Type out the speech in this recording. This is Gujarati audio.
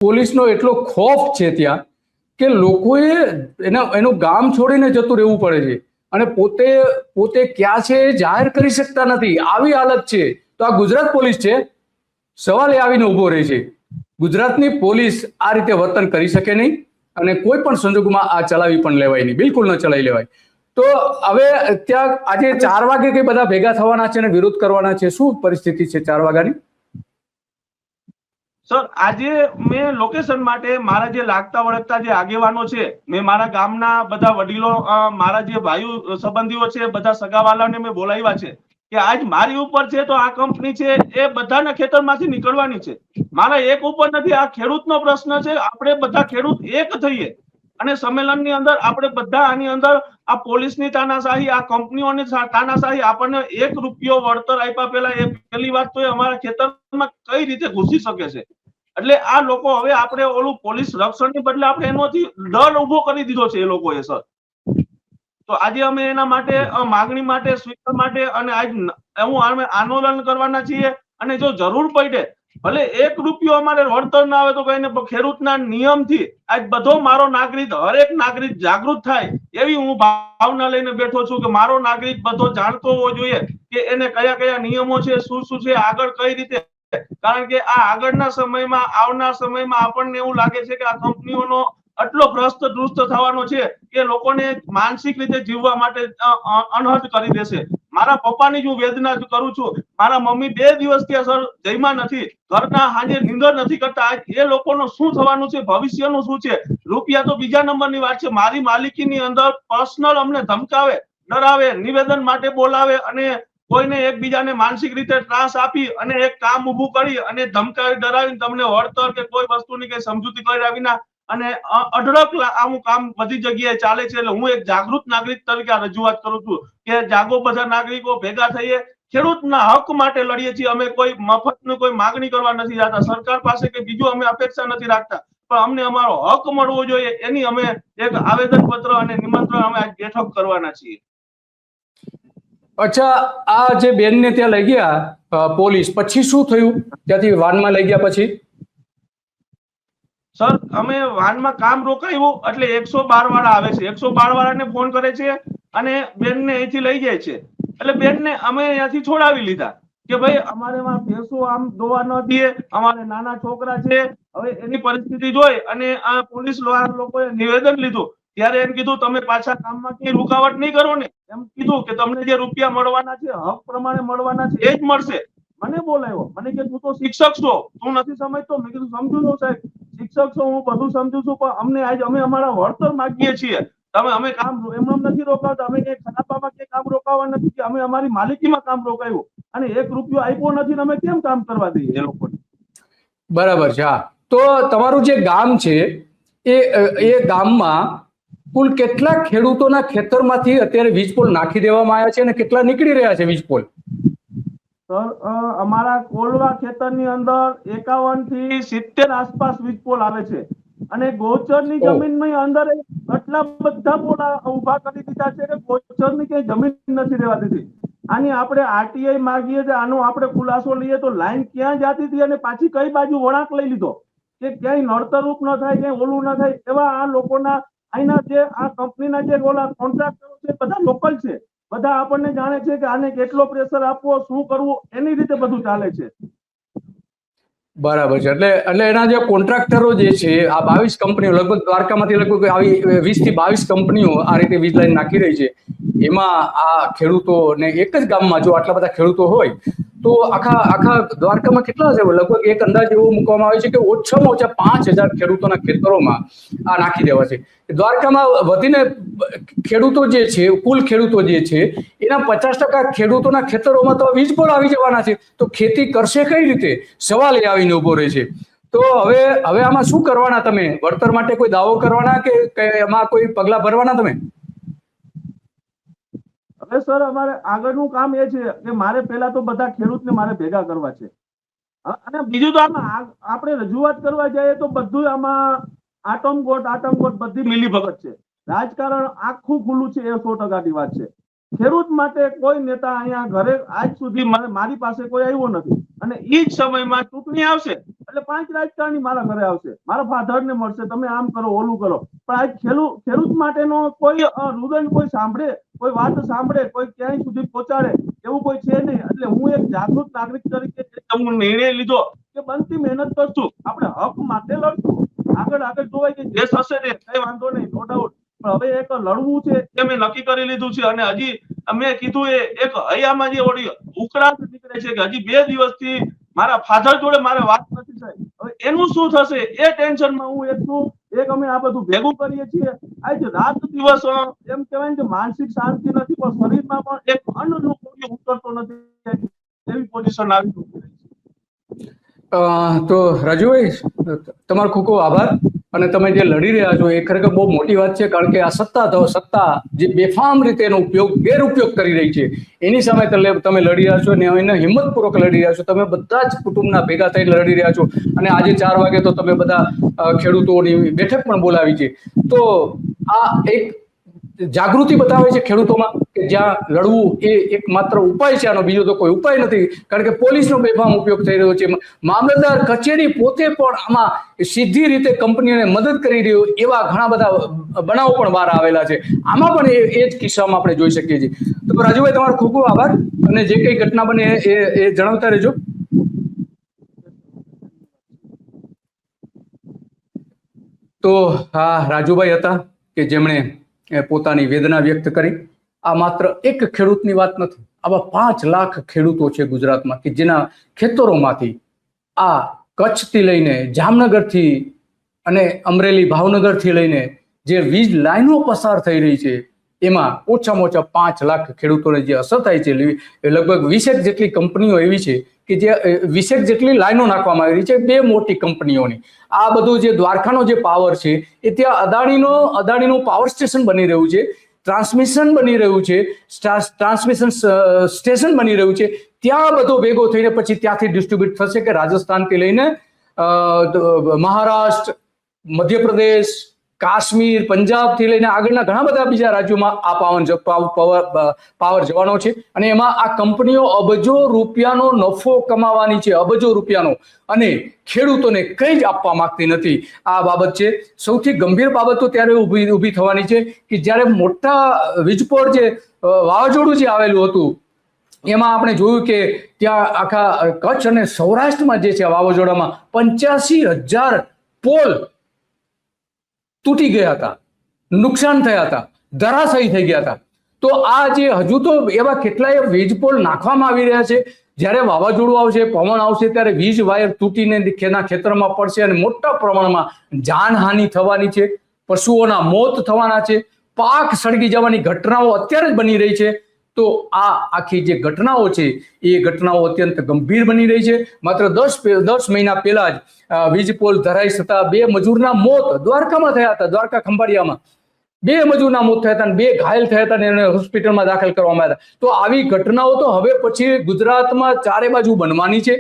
પોલીસનો એટલો ખોફ છે ત્યાં કે લોકોએ એનું ગામ છોડીને જતું રહેવું પડે છે અને પોતે ક્યાં છે એ જાહેર કરી શકતા નથી. આવી હાલત છે. તો આ ગુજરાત પોલીસ છે? સવાલ એ આવીને ઉભો રહે છે. ગુજરાતની પોલીસ આ રીતે વર્તન કરી શકે નહીં અને કોઈ પણ સંજોગોમાં આ ચલાવી પણ લેવાય નહીં, બિલકુલ ન ચલાવી લેવાય. તો હવે ત્યાં આજે 4 વાગે કઈ બધા ભેગા થવાના છે અને વિરોધ કરવાના છે. શું પરિસ્થિતિ છે 4 વાગ્યાની? સર, આજે મેં લોકેશન માટે મારા જે લાગતા વળગતા જે આગેવાનો છે, મેં મારા ગામના બધા વડીલો, મારા જે ભાઈઓ સંબંધીઓ છે, બધા સગાવાલાને મેં બોલાવ્યા છે કે આજ મારી ઉપર છે તો આ કંપની છે એ બધાના ખેતરમાંથી નીકળવાની છે. મારા એક ઉપર નથી, આ ખેડૂતનો પ્રશ્ન છે. આપણે બધા ખેડૂત એક થઈએ અને સંમેલનની અંદર આપણે બધા આની અંદર આ પોલીસની તાનાશાહી, આ કંપનીઓની તાનાશાહી, આપણને ₹1 વળતર આપ્યા પહેલા એ પહેલી વાત તો એ અમારા ખેતરમાં કઈ રીતે ઘૂસી શકે છે. એટલે આ લોકો હવે આપણે ઓલું પોલીસ રક્ષણની બદલે આપણે એનોથી ડર ઉભો કરી દીધો છે એ લોકોએ. સર, તો આજે અમે એના માટે માગણી માટે, સ્વીકાર માટે અને આજ અમે આંદોલન કરવાના છીએ. અને જો જરૂર પડે ભલે ₹1 અમારે વળતર ના આવે તો કહીને ખેડૂતના નિયમથી આજ બધો મારો નાગરિક, હરેક નાગરિક જાગૃત થાય એવી હું ભાવના લઈને બેઠો છું કે મારો નાગરિક બધો જાણતો હોવો જોઈએ કે એને કયા કયા નિયમો છે, શું શું છે, આગળ કઈ રીતે. કારણ કે આ આગળના સમયમાં, આવનાર સમયમાં આપણને એવું લાગે છે કે આ કંપનીઓનો આટલો ભ્રષ્ટ દુષ્ટ થવાનો છે કે લોકોને માનસિક રીતે જીવવા માટે અનહદ કરી દેશે. મારા પપ્પાની હું વેદના કરું છું. મારા મમ્મી 2 દિવસથી સર જઈમાં નથી, ઘરના હાજે નીંદર નથી કરતા. એ લોકોનું શું થવાનું છે, ભવિષ્યનું શું છે? રૂપિયા તો બીજા નંબરની વાત છે. મારી માલિકીની અંદર પર્સનલ અમને ધમકાવે, ડરાવે, નિવેદન માટે બોલાવે અને કોઈને એકબીજાને માનસિક રીતે ત્રાસ આપી અને એક કામ ઊભું કરી અને ધમકાવી, ડરાવીને તમને વળતર કે કોઈ વસ્તુની કઈ સમજૂતી કર્યા વિના અને અઢળક આવું કામ બધી જગ્યાએ ચાલે છે. એટલે હું એક જાગૃત નાગરિક તરીકે રજૂઆત કરું છું કે જાગો, બધા નાગરિકો ભેગા થઈએ, ખેડૂતના હક માટે લડીએ છીએ. અમે કોઈ મફતની કોઈ માગણી કરવા નથી જતા, સરકાર પાસે કે બીજું અમે અપેક્ષા નથી રાખતા, પણ અમને અમારો હક મળવો જોઈએ એની અમે એક આવેદન પત્ર અને નિમંત્રણ અમે આજ બેઠક કરવાના છીએ. અચ્છા, આ જે બેનને ત્યાં લઈ ગયા પોલીસ, પછી શું થયું? ત્યાંથી વાનમાં લઈ ગયા પછી? સર, અમે વાનમાં કામ રોકાયું એટલે 112 વાળા આવે છે. 112 વાળાને ફોન કરે છે અને બેનને અહીંથી લઈ જાય છે. એટલે બેનને અમે અહીંયાથી છોડાવી લીધા કે ભાઈ અમારે ભેંસો આમ દોવા ન દે, અમારે નાના છોકરા છે. હવે એની પરિસ્થિતિ જોઈ અને આ પોલીસ લોકોએ નિવેદન લીધું. ત્યારે એમ કીધું તમે પાછા કામમાં કઈ રૂકાવટ નહીં કરો ને, એમ કીધું કે તમને જે રૂપિયા મળવાના છે, હક પ્રમાણે મળવાના છે એ જ મળશે. મને બોલાવ્યો, મને કે તું તો શિક્ષક છો, તું નથી સમજતો? મેં કીધું સમજુ છું સાહેબ, શિક્ષક છો, હું બધું સમજુ છું, પણ અમને આજ અમે અમારા વળતર માંગીએ છીએ. અમે કામ એમ નથી રોકાવતા, અમે કઈ ખરાબામાં કઈ કામ રોકાવા નથી કે અમે અમારી માલિકીમાં કામ રોકાયું અને ₹1 આપ્યો નથી, અમે કેમ કામ કરવા દઈએ એ લોકોને? બરાબર છે. હા, તો તમારું જે ગામ છે એ ગામમાં કુલ કેટલા ખેડૂતોના ખેતરમાંથી અત્યારે વીજપોલ નાખી દેવામાં આવ્યા છે અને કેટલા નીકળી રહ્યા છે વીજપોલ? સર, અમારા કોલવા ખેતરની અંદર 51 થી 70 આસપાસ વીજપોલ આવે છે અને ગોચરની જમીનની અંદર આટલા બધા પોલા ઉભા કરી દીધા છે કે ગોચરની કઈ જમીન નથી રહેવા દીધી. આની આપણે આરટીઆઈ માંગીએ છીએ, આનો આપણે ખુલાસો લઈએ તો લાઈન ક્યાં જતી હતી અને પાછી કઈ બાજુ વળાંક લઈ લીધો કે ક્યાંય નડતરરૂપ ન થાય, ક્યાંય ઓલું ન થાય. એવા આ લોકોના અહીંના જે આ કંપનીના જે ઓલા કોન્ટ્રાક્ટરો છે બધા લોકલ છે, બધા આપણને જાણે છે કે આને કેટલો પ્રેશર આપવો, શું કરવું, એની રીતે બધું ચાલે છે. બરાબર છે. એટલે એના જે કોન્ટ્રાક્ટરો જે છે, આ 22 કંપનીઓ, લગભગ દ્વારકામાંથી લગભગ આવી 20 થી 22 કંપનીઓ આ રીતે વીજ લાઈન નાખી રહી છે. એમાં આ ખેડૂતોને એક જ ગામમાં જો આટલા બધા ખેડૂતો હોય તો આખા દ્વારકામાં કેટલા છે? લગભગ એક અંદાજ એવો મૂકવામાં આવે છે કે ઓછામાં ઓછા 5000 ખેડૂતોના ખેતરોમાં આ નાખી દેવા છે. દ્વારકામાં વધીને ખેડૂતો જે છે, કુલ ખેડૂતો જે છે એના 50% ખેડૂતોના ખેતરોમાં તો વીજપોલ આવી જવાના છે. તો ખેતી કરશે કઈ રીતે? સવાલ એ આવીને ઉભો રહે છે. તો હવે આમાં શું કરવાના તમે? વળતર માટે કોઈ દાવો કરવાના કે એમાં કોઈ પગલા ભરવાના તમે? હવે સર, અમારે આગળનું કામ એ છે કે મારે પહેલા તો બધા ખેડૂતને મારે ભેગા કરવા છે અને બીજું તો આમાં આપણે રજૂઆત કરવા જઈએ તો બધું આમાં આટમગોટ બધી મિલીભગત છે. રાજકારણ આખું ખુલ્લું છે, એ 100%ની વાત છે. ખેડૂત માટે કોઈ નેતા અહીંયા ઘરે આજ સુધી મારી પાસે કોઈ આવ્યો નથી. અને એ જ સમયમાં ચૂંટણી આવશે એટલે 5 રાજકારણી મારા ઘરે આવશે, મારા ફાધર ને મળશે, તમે આમ કરો ઓલું કરો. પણ આજ ખેડૂત માટેનો કોઈ રુદન કોઈ સાંભળે, કોઈ વાત સાંભળે, કોઈ ક્યાંય સુધી પહોંચાડે એવું કોઈ છે નહીં. એટલે હું એક જાગૃત નાગરિક તરીકે હું નિર્ણય લીધો કે બનતી મહેનત કરશું, આપણે હક માટે લડશું. આગળ જોવાય કે જે થશે ને કઈ વાંધો નહીં, નો ડાઉટ. પણ હવે એક લડવું છે એ મેં નક્કી કરી લીધું છે. અને હજી મેં કીધું એ એક હૈયામાં જે ઓડી ઉકળાટ નીકળે છે કે હજી 2 દિવસથી મારા ફાધર જોડે મારે વાત નથી થઈ. હવે એનું શું થશે એ ટેન્શનમાં હું એક અમે આ બધું ભેગું કરીએ છીએ. આજ રાત દિવસ એમ કહેવાય કે માનસિક શાંતિ નથી, પણ શરીરમાં પણ એક અન્નનું મૂલ્ય ઉતરતો નથી, એવી પોઝિશન આવી ચૂકી છે. તો રાજુભાઈ, તમારો ખૂબ ખૂબ આભાર. અને તમે જે લડી રહ્યા છો એ ખરેખર બહુ મોટી વાત છે, કારણ કે આ સત્તા જે બેફામ રીતે એનો ગેરઉપયોગ કરી રહી છે એની સામે તમે લડી રહ્યા છો, અને એને હિંમતપૂર્વક લડી રહ્યા છો. તમે બધા જ કુટુંબના ભેગા થઈને લડી રહ્યા છો. અને આજે 4 વાગે તો તમે બધા ખેડૂતોની બેઠક પણ બોલાવી છે. તો આ એક જાગૃતિ બતાવે છે ખેડૂતોમાં કે જ્યાં લડવું એ એકમાત્ર ઉપાય છે, આનો બીજો તો કોઈ ઉપાય નથી. કારણ કે પોલીસનો બેફામ ઉપયોગ થઈ રહ્યો છે. મામલતદાર કચેરી પોતે પણ આમાં સીધી રીતે કંપનીઓને મદદ કરી રહ્યો એવા ઘણા બધા બનાવો પણ બહાર આવેલા છે. આમાં પણ એ જ કિસ્સામાં આપણે જોઈ શકીએ છીએ. તો રાજુભાઈ, તમારો ખૂબ ખૂબ આભાર. અને જે કઈ ઘટના બને એ જણાવતા રહેજો. તો હા, રાજુભાઈ હતા કે જેમણે પોતાની વેદના વ્યક્ત કરી. આ માત્ર એક ખેડૂતની વાત નથી, આવા 5 લાખ ખેડૂતો છે ગુજરાતમાં કે જેના ખેતરોમાંથી આ કચ્છથી લઈને જામનગરથી અને અમરેલી ભાવનગરથી લઈને જે વીજ લાઈનો પસાર થઈ રહી છે એમાં ઓછામાં ઓછા 5 લાખ ખેડૂતોને જે અસર થાય છે. લગભગ 20 જેટલી કંપનીઓ એવી છે કે જે 20 જેટલી લાઈનો નાખવામાં આવી રહી છે, 2 મોટી કંપનીઓની. આ બધું જે દ્વારકાનો જે પાવર છે એ ત્યાં અદાણીનું પાવર સ્ટેશન બની રહ્યું છે, ટ્રાન્સમિશન બની રહ્યું છે, ટ્રાન્સમિશન સ્ટેશન બની રહ્યું છે. ત્યાં બધો ભેગો થઈને પછી ત્યાંથી ડિસ્ટ્રીબ્યુટ થશે કે રાજસ્થાનથી લઈને મહારાષ્ટ્ર, મધ્યપ્રદેશ, કાશ્મીર, પંજાબથી લઈને આગળના ઘણા બધા બીજા રાજ્યોમાં આ પાવર જવાનો છે. અને એમાં આ કંપનીઓ અબજો રૂપિયાનો નફો કમાવાની છે, અબજો રૂપિયાનો. અને ખેડૂતોને કંઈ જ આપવા માંગતી નથી. આ બાબત છે. સૌથી ગંભીર બાબત તો ત્યારે ઊભી થવાની છે કે જ્યારે મોટા વીજપોર જે વાવાઝોડું જે આવેલું હતું એમાં આપણે જોયું કે ત્યાં આખા કચ્છ અને સૌરાષ્ટ્રમાં જે છે વાવાઝોડામાં 85,000 પોલ તૂટી ગયા હતા, નુકસાન થયા હતા, ધરાશાયી થઈ ગયા હતા. તો આ જે હજુ તો એવા કેટલાય વીજ પોલ નાખવામાં આવી રહ્યા છે. જ્યારે વાવાઝોડું આવશે, પવન આવશે, ત્યારે વીજ વાયર તૂટીને ખેતરમાં પડશે અને મોટા પ્રમાણમાં જાનહાનિ થવાની છે, પશુઓના મોત થવાના છે, પાક સળગી જવાની ઘટનાઓ અત્યારે જ બની રહી છે. તો આ આખી જે ઘટનાઓ છે એ ઘટનાઓ અત્યંત ગંભીર બની રહી છે. માત્ર 10 મહિના પહેલા જ વીજ પોલ ધરાઈ થતા 2 મજૂરના મોત દ્વારકામાં થયા હતા. દ્વારકા ખંભાળિયામાં 2 મજૂરના મોત થયા હતા અને 2 ઘાયલ થયા હતા અને એને હોસ્પિટલમાં દાખલ કરવામાં આવ્યા હતા. તો આવી ઘટનાઓ તો હવે પછી ગુજરાતમાં ચારે બાજુ બનવાની છે.